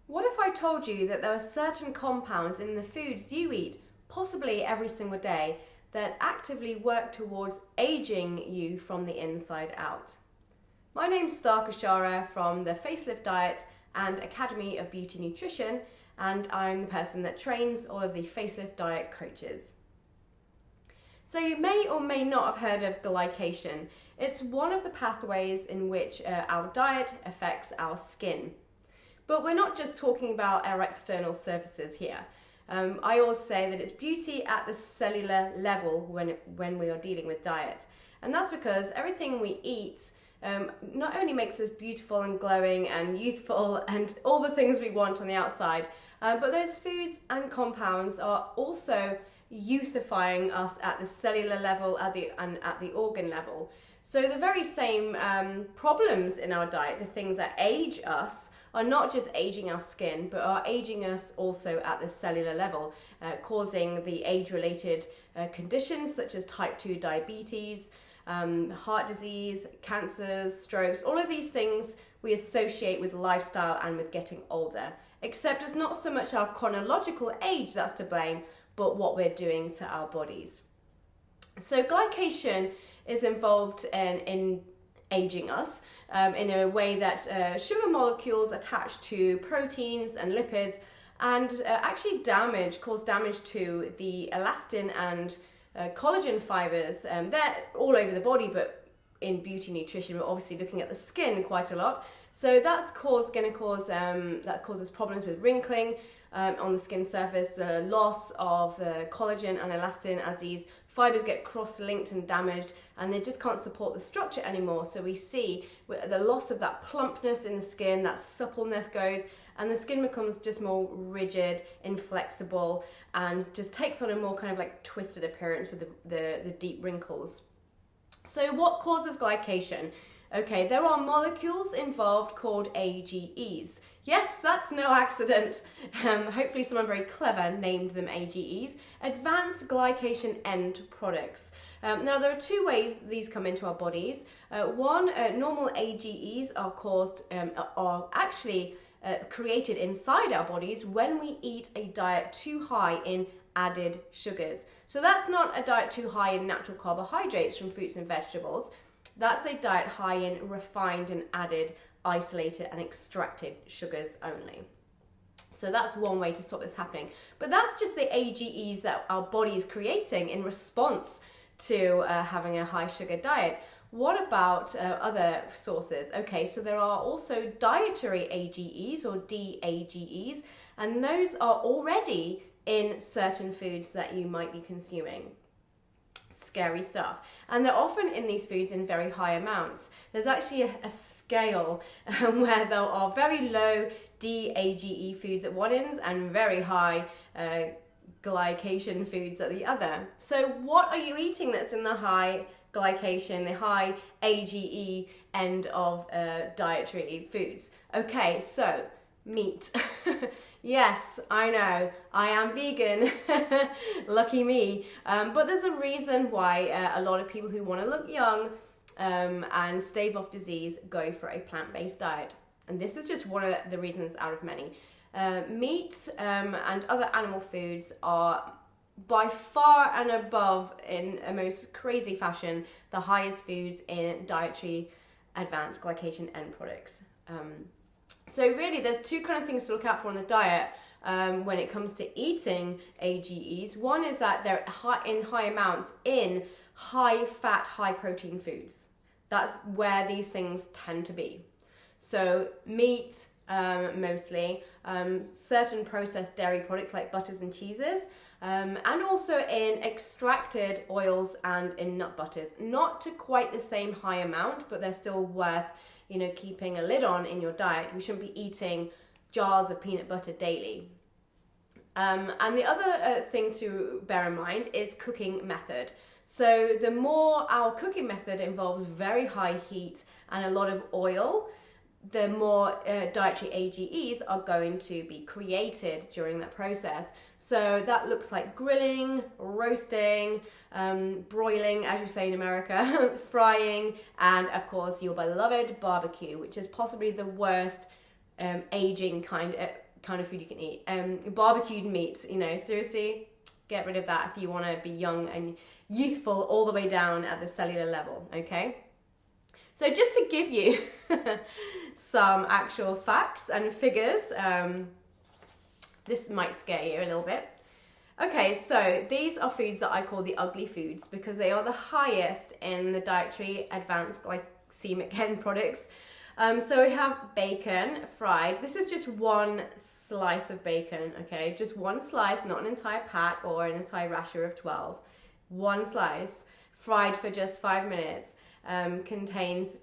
What if I told you that there are certain compounds in the foods you eat, possibly every single day, that actively work towards aging you from the inside out? My name's Star Kashara from the Facelift Diet and Academy of Beauty Nutrition, and I'm the person that trains all of the Facelift Diet coaches. So you may or may not have heard of glycation. It's one of the pathways in which our diet affects our skin. But we're not just talking about our external surfaces here. I always say that it's beauty at the cellular level when we are dealing with diet. And that's because everything we eat not only makes us beautiful and glowing and youthful and all the things we want on the outside, but those foods and compounds are also youthifying us at the cellular level and at the organ level. So the very same problems in our diet, the things that age us, are not just aging our skin, but are aging us also at the cellular level, causing the age-related conditions such as type 2 diabetes, heart disease, cancers, strokes. All of these things we associate with lifestyle and with getting older, except it's not so much our chronological age that's to blame, but what we're doing to our bodies. So glycation is involved in aging us in a way that sugar molecules attach to proteins and lipids and actually cause damage to the elastin and collagen fibers. They're all over the body, but in beauty nutrition we're obviously looking at the skin quite a lot. So that causes problems with wrinkling on the skin surface, the loss of collagen and elastin as these fibers get cross-linked and damaged, and they just can't support the structure anymore. So we see the loss of that plumpness in the skin, that suppleness goes, and the skin becomes just more rigid, inflexible, and just takes on a more kind of like twisted appearance with the deep wrinkles. So what causes glycation? Okay, there are molecules involved called AGEs. Yes, that's no accident. Hopefully someone very clever named them AGEs, advanced glycation end products. Now there are two ways these come into our bodies. One, normal AGEs are actually created inside our bodies when we eat a diet too high in added sugars. So that's not a diet too high in natural carbohydrates from fruits and vegetables. That's a diet high in refined and added, isolated and extracted sugars only. So that's one way to stop this happening. But that's just the AGEs that our body is creating in response to having a high sugar diet. What about other sources? Okay, so there are also dietary AGEs or DAGEs, and those are already in certain foods that you might be consuming. Scary stuff. And they're often in these foods in very high amounts. There's actually a scale where there are very low DAGE foods at one end and very high glycation foods at the other. So what are you eating that's in the high glycation, the high AGE end of dietary foods? Okay, so meat. Yes, I know, I am vegan, lucky me, but there's a reason why a lot of people who want to look young and stave off disease go for a plant-based diet, and this is just one of the reasons out of many. Meat and other animal foods are by far and above, in a most crazy fashion, the highest foods in dietary advanced glycation end products. So really there's two kind of things to look out for in the diet when it comes to eating AGEs. One is that they're in high amounts in high fat, high protein foods. That's where these things tend to be. So meat mostly, certain processed dairy products like butters and cheeses, and also in extracted oils and in nut butters. Not to quite the same high amount, but they're still worth keeping a lid on in your diet. We shouldn't be eating jars of peanut butter daily. And the other thing to bear in mind is cooking method. So the more our cooking method involves very high heat and a lot of oil, the more dietary AGEs are going to be created during that process. So that looks like grilling, roasting, broiling, as you say in America, frying, and of course your beloved barbecue, which is possibly the worst aging kind, kind of food you can eat. Barbecued meat, you know, seriously, get rid of that if you want to be young and youthful all the way down at the cellular level, okay? So just to give you some actual facts and figures, this might scare you a little bit. Okay, so these are foods that I call the ugly foods because they are the highest in the dietary advanced glycemic end products. So we have bacon, fried. This is just one slice of bacon, okay? Just one slice, not an entire pack or an entire rasher of 12. One slice, fried for just 5 minutes, contains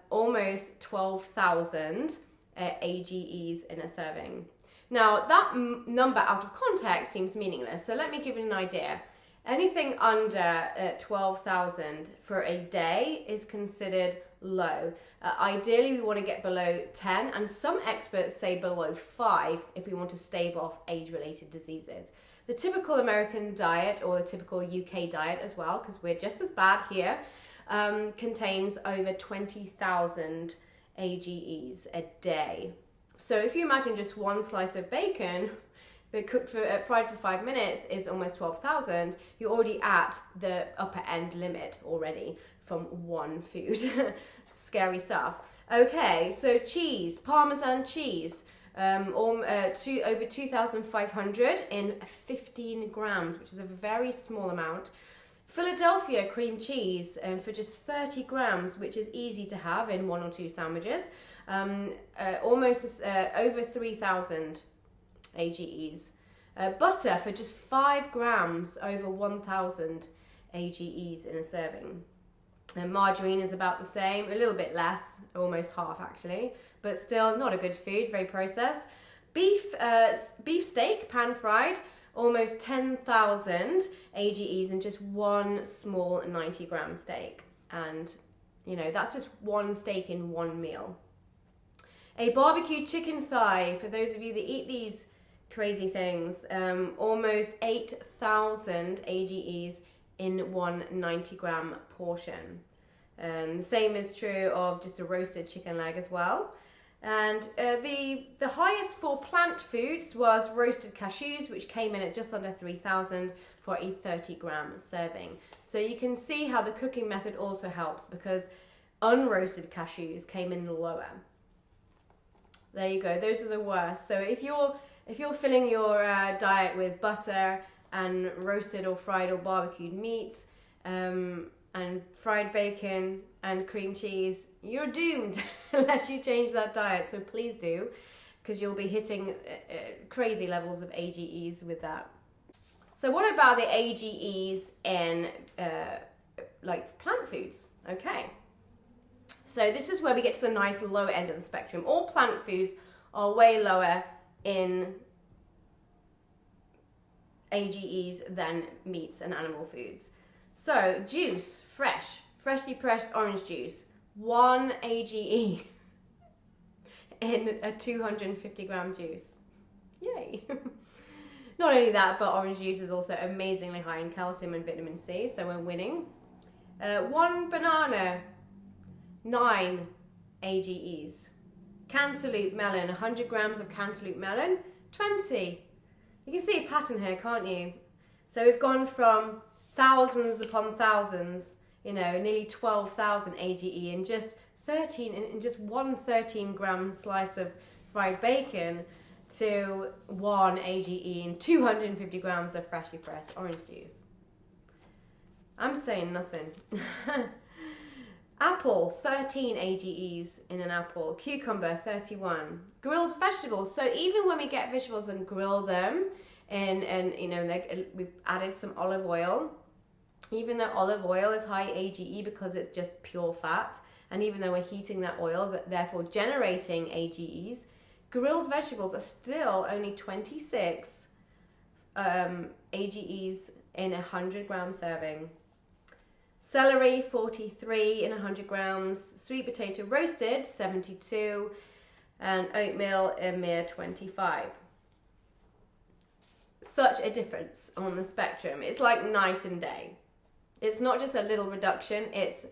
almost 12,000 AGEs in a serving. Now, that number out of context seems meaningless, so let me give you an idea. Anything under 12,000 for a day is considered low. Ideally, we want to get below 10, and some experts say below 5 if we want to stave off age-related diseases. The typical American diet, or the typical UK diet as well, because we're just as bad here, contains over 20,000 AGEs a day. So if you imagine just one slice of bacon, but cooked for fried for 5 minutes is almost 12,000. You're already at the upper end limit already from one food. Scary stuff. Okay, so cheese, Parmesan cheese, over 2,500 in 15 grams, which is a very small amount. Philadelphia cream cheese for just 30 grams, which is easy to have in 1 or 2 sandwiches. Almost over 3,000 AGEs. Butter for just 5 grams, over 1,000 AGEs in a serving. And margarine is about the same, a little bit less, almost half actually, but still not a good food, very processed. Beef steak, pan fried, almost 10,000 AGEs in just one small 90-gram steak. And, you know, that's just one steak in one meal. A barbecued chicken thigh, for those of you that eat these crazy things, almost 8,000 AGEs in one 90-gram portion. The same is true of just a roasted chicken leg as well. And the highest for plant foods was roasted cashews, which came in at just under 3,000 for a 30-gram serving. So you can see how the cooking method also helps, because unroasted cashews came in lower. There you go, those are the worst. So if you're filling your diet with butter and roasted or fried or barbecued meats, and fried bacon and cream cheese, you're doomed unless you change that diet. So please do, because you'll be hitting crazy levels of AGEs with that. So what about the AGEs in like plant foods? Okay. So this is where we get to the nice lower end of the spectrum. All plant foods are way lower in AGEs than meats and animal foods. So juice, freshly pressed orange juice, 1 AGE in a 250-gram juice. Yay! Not only that, but orange juice is also amazingly high in calcium and vitamin C, so we're winning. 1 banana, 9 AGEs. Cantaloupe melon, 100 grams of cantaloupe melon, 20. You can see a pattern here, can't you? So we've gone from thousands upon thousands, you know, nearly 12,000 AGE in just 1 13-gram slice of fried bacon, to 1 AGE in 250 grams of freshly pressed orange juice. I'm saying nothing. Apple, 13 AGEs in an apple. Cucumber, 31. Grilled vegetables. So even when we get vegetables and grill them, and you know, like we've added some olive oil, even though olive oil is high AGE because it's just pure fat, and even though we're heating that oil, therefore generating AGEs, grilled vegetables are still only 26 AGEs in a 100-gram serving. Celery, 43 in 100 grams. Sweet potato roasted, 72. And oatmeal, a mere 25. Such a difference on the spectrum. It's like night and day. It's not just a little reduction, it's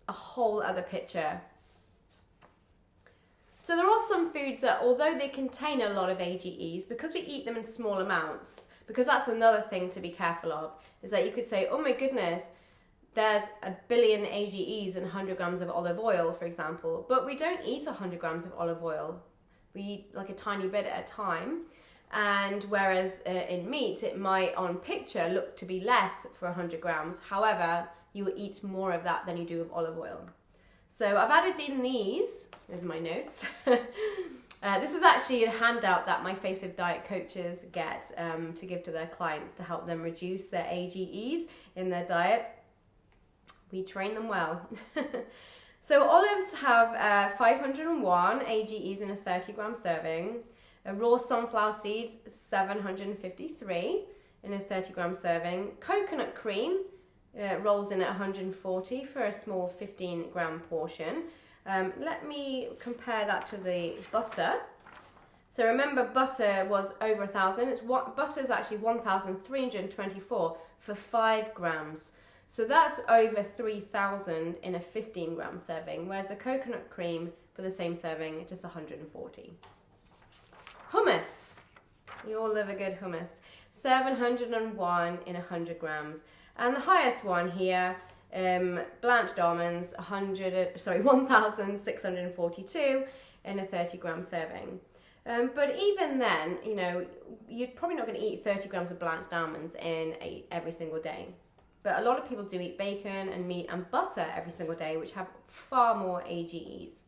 a whole other picture. So there are some foods that, although they contain a lot of AGEs, because we eat them in small amounts, because that's another thing to be careful of, is that you could say, oh my goodness, there's 1 billion AGEs in 100 grams of olive oil, for example, but we don't eat 100 grams of olive oil. We eat like a tiny bit at a time. And whereas in meat, it might on picture look to be less for 100 grams. However, you will eat more of that than you do of olive oil. So I've added in these, there's my notes. This is actually a handout that my Face of Diet coaches get to give to their clients to help them reduce their AGEs in their diet. We train them well. So olives have 501 AGEs in a 30-gram serving. Raw sunflower seeds, 753 in a 30-gram serving. Coconut cream rolls in at 140 for a small 15-gram portion. Let me compare that to the butter. So remember, butter was over 1,000. Butter is actually 1,324 for 5 grams. So that's over 3,000 in a 15-gram serving, whereas the coconut cream for the same serving, just 140. Hummus. You all love a good hummus. 701 in 100 grams. And the highest one here, blanched almonds, 1,642 in a 30-gram serving. But even then, you know, you're probably not going to eat 30 grams of blanched almonds every single day. But a lot of people do eat bacon and meat and butter every single day, which have far more AGEs.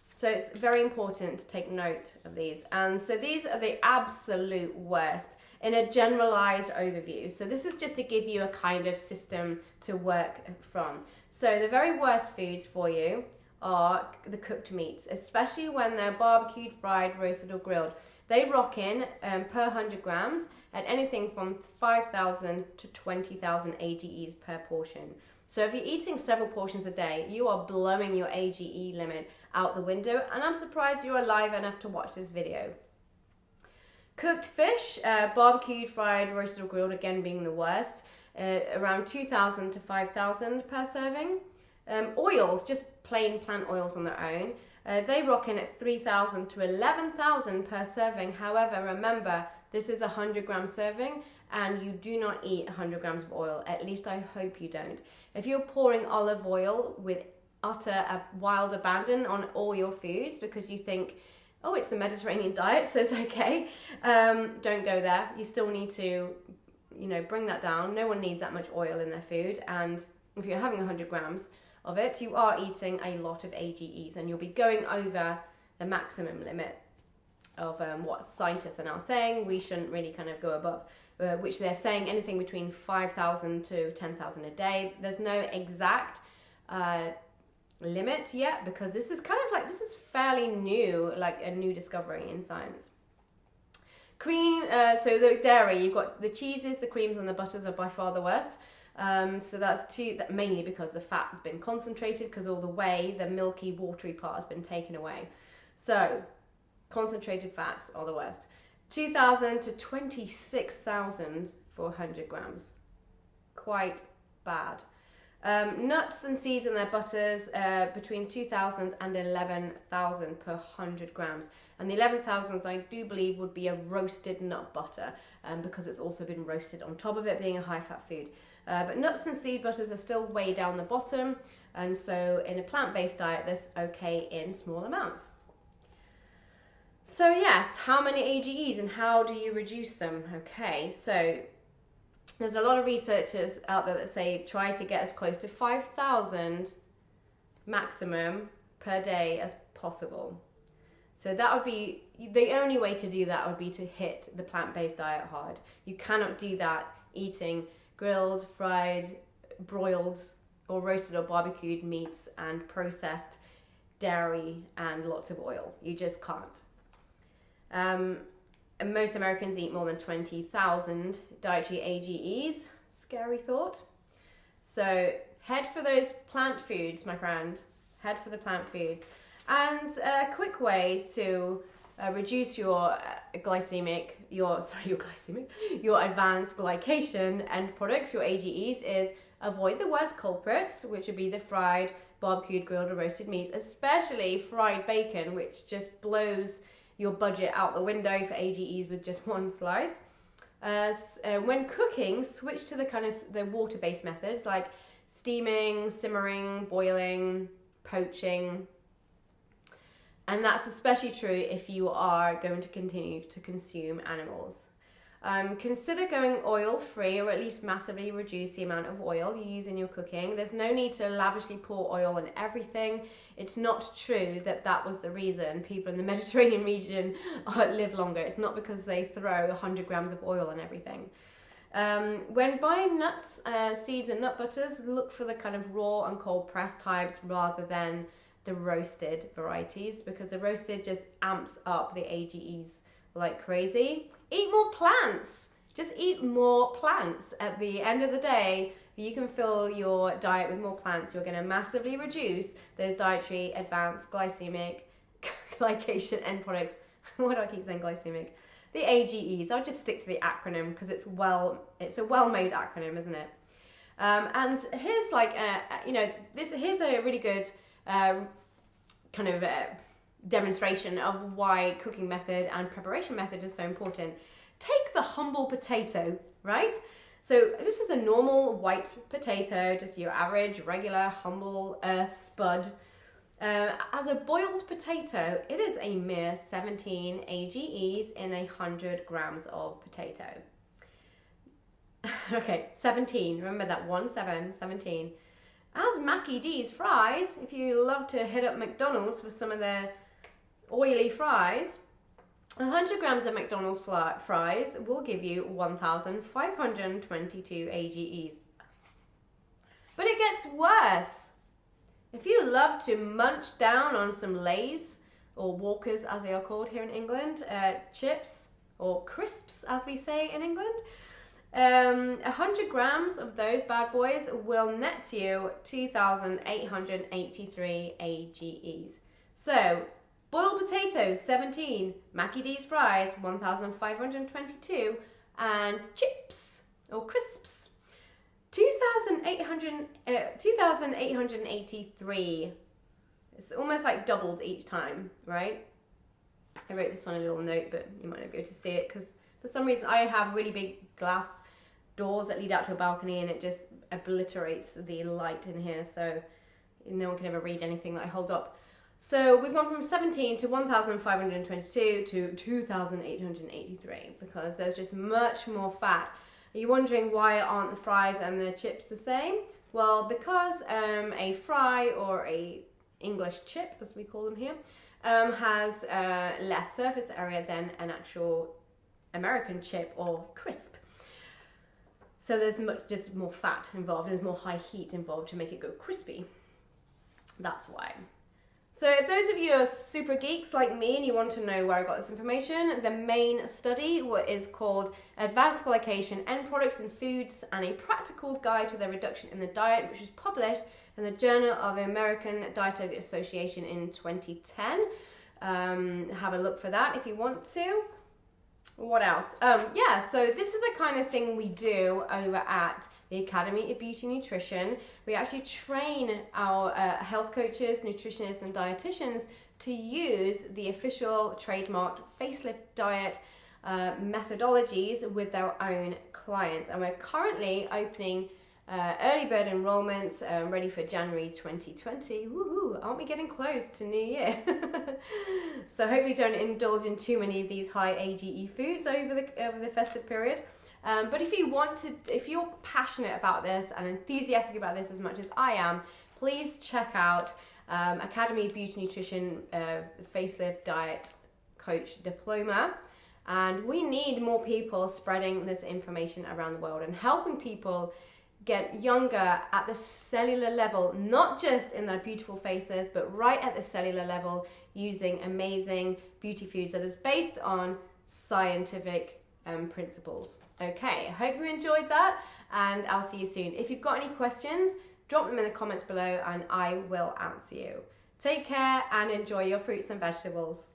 So it's very important to take note of these. And so these are the absolute worst in a generalized overview. So this is just to give you a kind of system to work from. So the very worst foods for you are the cooked meats, especially when they're barbecued, fried, roasted or grilled. They rock in per 100 grams at anything from 5,000 to 20,000 AGEs per portion. So if you're eating several portions a day, you are blowing your AGE limit out the window, and I'm surprised you're alive enough to watch this video. Cooked fish, barbecued, fried, roasted or grilled, again being the worst, around 2,000 to 5,000 per serving. Oils, just plain plant oils on their own, they rock in at 3,000 to 11,000 per serving. However, remember, this is a 100-gram serving, and you do not eat 100 grams of oil. At least I hope you don't. If you're pouring olive oil with utter wild abandon on all your foods because you think, oh, it's a Mediterranean diet, so it's okay, don't go there. You still need to, you know, bring that down. No one needs that much oil in their food, and if you're having 100 grams of it, you are eating a lot of AGEs, and you'll be going over the maximum limit of what scientists are now saying we shouldn't really kind of go above, which they're saying anything between 5,000 to 10,000 a day. There's no exact limit yet, because this is fairly new, like a new discovery in science. Cream, so the dairy, you've got the cheeses, the creams and the butters are by far the worst. So that's mainly because the fat has been concentrated, because all the whey, the milky watery part, has been taken away. So concentrated fats are the worst. 2,000 to 26,000 for 100 grams. Quite bad. Nuts and seeds and their butters, between 2,000 and 11,000 per 100 grams. And the 11,000 I do believe would be a roasted nut butter, because it's also been roasted on top of it, being a high-fat food. But nuts and seed butters are still way down the bottom, and so in a plant-based diet, that's okay in small amounts. So yes, how many AGEs and how do you reduce them? Okay, so there's a lot of researchers out there that say try to get as close to 5,000 maximum per day as possible. So that would be, the only way to do that would be to hit the plant-based diet hard. You cannot do that eating grilled, fried, broiled or roasted or barbecued meats and processed dairy and lots of oil. You just can't. And most Americans eat more than 20,000 dietary AGEs. Scary thought. So head for those plant foods, my friend. Head for the plant foods. And a quick way to reduce your your advanced glycation end products, your AGEs, is avoid the worst culprits, which would be the fried, barbecued, grilled, or roasted meats, especially fried bacon, which just blows your budget out the window for AGEs with just one slice. When cooking, switch to the water-based methods like steaming, simmering, boiling, poaching. And that's especially true if you are going to continue to consume animals. Consider going oil-free, or at least massively reduce the amount of oil you use in your cooking. There's no need to lavishly pour oil on everything. It's not true that that was the reason people in the Mediterranean region live longer. It's not because they throw 100 grams of oil on everything. When buying nuts, seeds and nut butters, look for the kind of raw and cold pressed types rather than the roasted varieties, because the roasted just amps up the AGEs like crazy. Eat more plants. Just eat more plants. At the end of the day, if you can fill your diet with more plants, you're going to massively reduce those dietary advanced glycemic glycation end products. Why do I keep saying glycemic? The AGEs. I'll just stick to the acronym because it's a well-made acronym, isn't it? And here's here's a really good demonstration of why cooking method and preparation method is so important. Take the humble potato, right? So this is a normal white potato, just your average, regular, humble earth spud. As a boiled potato, it is a mere 17 AGEs in 100 grams of potato. Okay, 17, remember that, 17. As Mackie D's fries, if you love to hit up McDonald's with some of their oily fries, 100 grams of McDonald's fries will give you 1,522 AGEs. But it gets worse. If you love to munch down on some Lay's, or Walkers as they are called here in England, chips, or crisps as we say in England, 100 grams of those bad boys will net you 2,883 AGEs. So, boiled potatoes, 17, Mackie D's fries, 1,522, and chips, or crisps, 2,883. It's almost like doubled each time, right? I wrote this on a little note, but you might not be able to see it because for some reason I have really big glass doors that lead out to a balcony and it just obliterates the light in here, so no one can ever read anything that I hold up. So we've gone from 17 to 1,522 to 2,883 because there's just much more fat. Are you wondering why aren't the fries and the chips the same? Well, because a fry, or a English chip as we call them here, has less surface area than an actual American chip or crisp. So there's just more fat involved, there's more high heat involved to make it go crispy. That's why. So if those of you are super geeks like me and you want to know where I got this information, the main study, what is called Advanced Glycation End Products in Foods and a Practical Guide to Their Reduction in the Diet, which was published in the Journal of the American Dietary Association in 2010. Have a look for that if you want to. What else? So this is the kind of thing we do over at the Academy of Beauty Nutrition. We actually train our health coaches, nutritionists and dietitians to use the official trademarked facelift diet methodologies with their own clients. And we're currently opening early bird enrollments ready for January 2020. Woohoo! Aren't we getting close to New Year? So hopefully don't indulge in too many of these high AGE foods over the festive period. But if you're passionate about this and enthusiastic about this as much as I am, please check out Academy of Beauty Nutrition Facelift Diet Coach Diploma. And we need more people spreading this information around the world and helping people get younger at the cellular level, not just in their beautiful faces, but right at the cellular level, using amazing beauty foods that is based on scientific principles. Okay, I hope you enjoyed that, and I'll see you soon. If you've got any questions, drop them in the comments below and I will answer you. Take care and enjoy your fruits and vegetables.